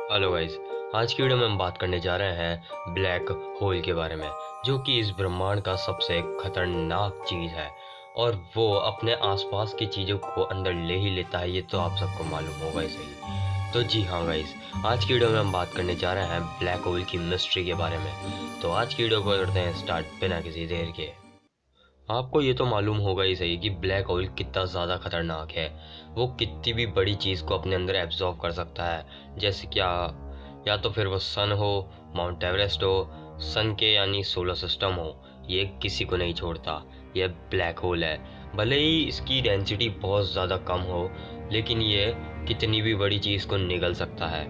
Hello guys. आज की video में हम बात करने जा रहे हैं ब्लैक होल के बारे में, जो कि इस ब्रह्मांड का सबसे खतरनाक चीज है और वो अपने आसपास की चीजों को अंदर ले ही लेता है। ये तो आप सबको मालूम होगा ही सही। तो जी हाँ गाइस, आज की वीडियो में हम बात करने जा रहे हैं ब्लैक होल की मिस्ट्री के बारे में। तो आज की वीडियो को करते हैं स्टार्ट बिना किसी देर के। आपको ये तो मालूम होगा ही सही कि ब्लैक होल कितना ज़्यादा खतरनाक है। वो कितनी भी बड़ी चीज़ को अपने अंदर एब्जॉर्ब कर सकता है, जैसे क्या या तो फिर वो सन हो, माउंट एवरेस्ट हो, सन के यानी सोलर सिस्टम हो, ये किसी को नहीं छोड़ता। ये ब्लैक होल है। भले ही इसकी डेंसिटी बहुत ज़्यादा कम हो, लेकिन ये कितनी भी बड़ी चीज़ को निगल सकता है।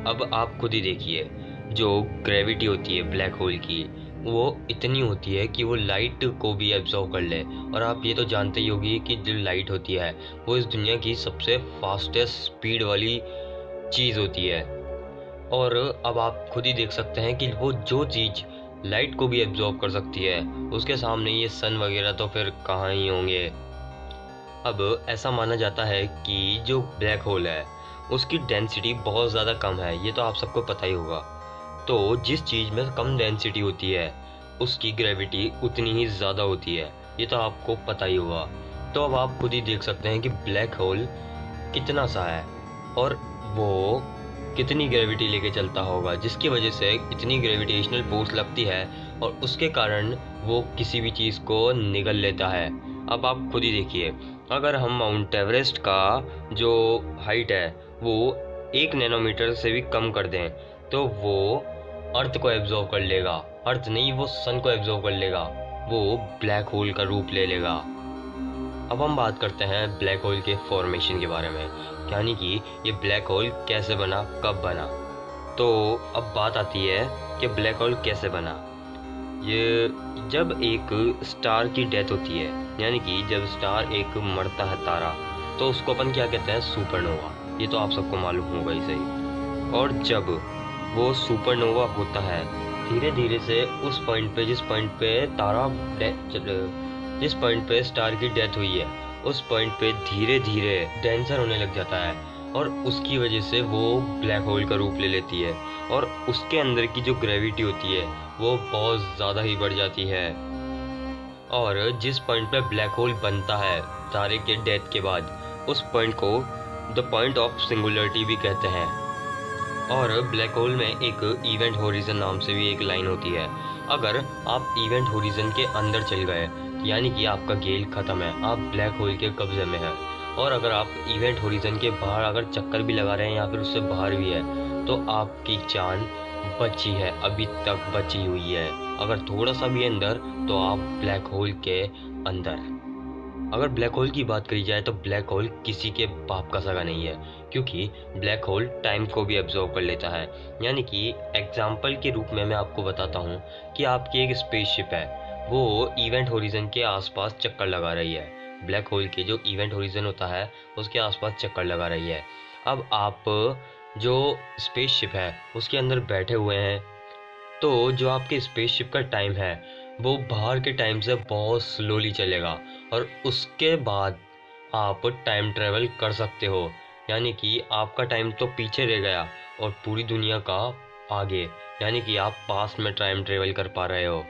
अब आप खुद ही देखिए, जो ग्रेविटी होती है ब्लैक होल की, वो इतनी होती है कि वो लाइट को भी एब्जॉर्ब कर ले। और आप ये तो जानते ही होगी कि जो लाइट होती है वो इस दुनिया की सबसे फास्टेस्ट स्पीड वाली चीज़ होती है। और अब आप खुद ही देख सकते हैं कि वो जो चीज़ लाइट को भी एब्जॉर्ब कर सकती है, उसके सामने ये सन वगैरह तो फिर कहाँ ही होंगे। अब ऐसा माना जाता है कि जो ब्लैक होल है उसकी डेंसिटी बहुत ज़्यादा कम है। ये तो आप सबको पता ही होगा। तो जिस चीज़ में कम डेंसिटी होती है उसकी ग्रेविटी उतनी ही ज़्यादा होती है। ये तो आपको पता ही होगा। तो अब आप खुद ही देख सकते हैं कि ब्लैक होल कितना सा है और वो कितनी ग्रेविटी लेके चलता होगा, जिसकी वजह से इतनी ग्रेविटेशनल फोर्स लगती है और उसके कारण वो किसी भी चीज़ को निगल लेता है। अब आप खुद ही देखिए, अगर हम माउंट एवरेस्ट का जो हाइट है वो 1 नैनोमीटर से भी कम कर दें तो वो अर्थ को एब्जॉर्व कर लेगा। अर्थ नहीं, वो सन को एब्जॉर्व कर लेगा। वो ब्लैक होल का रूप ले लेगा। अब हम बात करते हैं ब्लैक होल के फॉर्मेशन के बारे में, यानी कि ये ब्लैक होल कैसे बना, कब बना। तो अब बात आती है कि ब्लैक होल कैसे बना। ये जब एक स्टार की डेथ होती है, यानी कि जब स्टार एक मरता है तारा, तो उसको अपन क्या कहते हैं, सुपरनोवा। ये तो आप सबको मालूम होगा ही सही। और जब वो सुपरनोवा होता है, धीरे धीरे से उस पॉइंट पे जिस पॉइंट पे स्टार की डेथ हुई है, उस पॉइंट पे धीरे धीरे डेंसर होने लग जाता है और उसकी वजह से वो ब्लैक होल का रूप ले लेती है। और उसके अंदर की जो ग्रेविटी होती है वो बहुत ज़्यादा ही बढ़ जाती है। और जिस पॉइंट पे ब्लैक होल बनता है तारे के डेथ के बाद, उस पॉइंट को द पॉइंट ऑफ सिंगुलरिटी भी कहते हैं। और ब्लैक होल में एक इवेंट होरिजन नाम से भी एक लाइन होती है। अगर आप इवेंट होरिजन के अंदर चल गए, यानी कि आपका गेल ख़त्म है, आप ब्लैक होल के कब्जे में हैं। और अगर आप इवेंट होरिजन के बाहर अगर चक्कर भी लगा रहे हैं या फिर उससे बाहर भी है, तो आपकी जान बची है, अभी तक बची हुई है। अगर थोड़ा सा भी अंदर, तो आप ब्लैक होल के अंदर। अगर ब्लैक होल की बात करी जाए तो ब्लैक होल किसी के बाप का सगा नहीं है, क्योंकि ब्लैक होल टाइम को भी एब्जॉर्व कर लेता है। यानी कि एग्जाम्पल के रूप में मैं आपको बताता हूँ कि आपकी एक स्पेसशिप है, वो इवेंट होरिजन के आसपास चक्कर लगा रही है। ब्लैक होल के जो इवेंट होरिजन होता है उसके आसपास चक्कर लगा रही है। अब आप जो स्पेसशिप है उसके अंदर बैठे हुए हैं, तो जो आपके स्पेसशिप का टाइम है वो बाहर के टाइम से बहुत स्लोली चलेगा। और उसके बाद आप टाइम ट्रेवल कर सकते हो, यानी कि आपका टाइम तो पीछे रह गया और पूरी दुनिया का आगे, यानी कि आप पास में टाइम ट्रेवल कर पा रहे हो।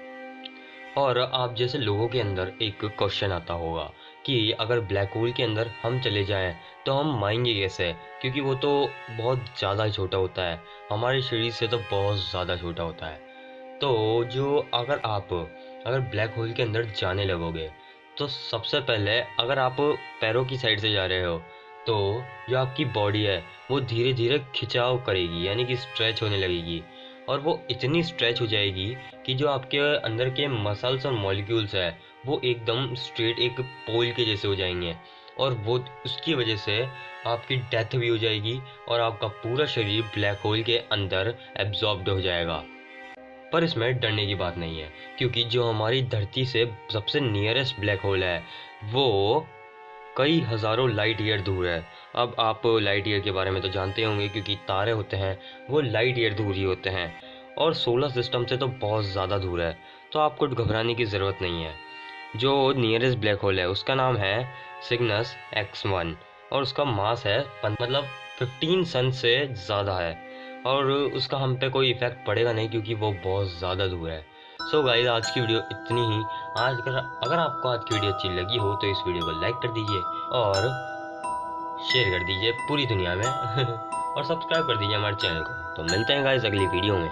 और आप जैसे लोगों के अंदर एक क्वेश्चन आता होगा कि अगर ब्लैक होल के अंदर हम चले जाएं तो हम आएंगे कैसे, क्योंकि वो तो बहुत ज़्यादा छोटा होता है, हमारे शरीर से तो बहुत ज़्यादा छोटा होता है। तो जो अगर ब्लैक होल के अंदर जाने लगोगे, तो सबसे पहले अगर आप पैरों की साइड से जा रहे हो, तो जो आपकी बॉडी है वो धीरे धीरे खिंचाव करेगी, यानी कि स्ट्रेच होने लगेगी। और वो इतनी स्ट्रेच हो जाएगी कि जो आपके अंदर के मसल्स और मॉलिक्यूल्स है वो एकदम स्ट्रेट एक पोल के जैसे हो जाएंगे। और वो उसकी वजह से आपकी डेथ भी हो जाएगी और आपका पूरा शरीर ब्लैक होल के अंदर एब्जॉर्ब्ड हो जाएगा। पर इसमें डरने की बात नहीं है, क्योंकि जो हमारी धरती से सबसे नियरेस्ट ब्लैक होल है वो कई हज़ारों लाइट ईयर दूर है। अब आप लाइट ईयर के बारे में तो जानते होंगे, क्योंकि तारे होते हैं वो लाइट ईयर दूर ही होते हैं और सोलर सिस्टम से तो बहुत ज़्यादा दूर है। तो आपको घबराने की ज़रूरत नहीं है। जो नियरेस्ट ब्लैक होल है उसका नाम है सिग्नस X1 और उसका मास है 15 सन से ज़्यादा है, और उसका हम पे कोई इफेक्ट पड़ेगा नहीं क्योंकि वो बहुत ज़्यादा दूर है। सो गाइस, आज की वीडियो इतनी ही। आज अगर आपको आज की वीडियो अच्छी लगी हो तो इस वीडियो को लाइक कर दीजिए और शेयर कर दीजिए पूरी दुनिया में और सब्सक्राइब कर दीजिए हमारे चैनल को। तो मिलते हैं गाइस अगली वीडियो में।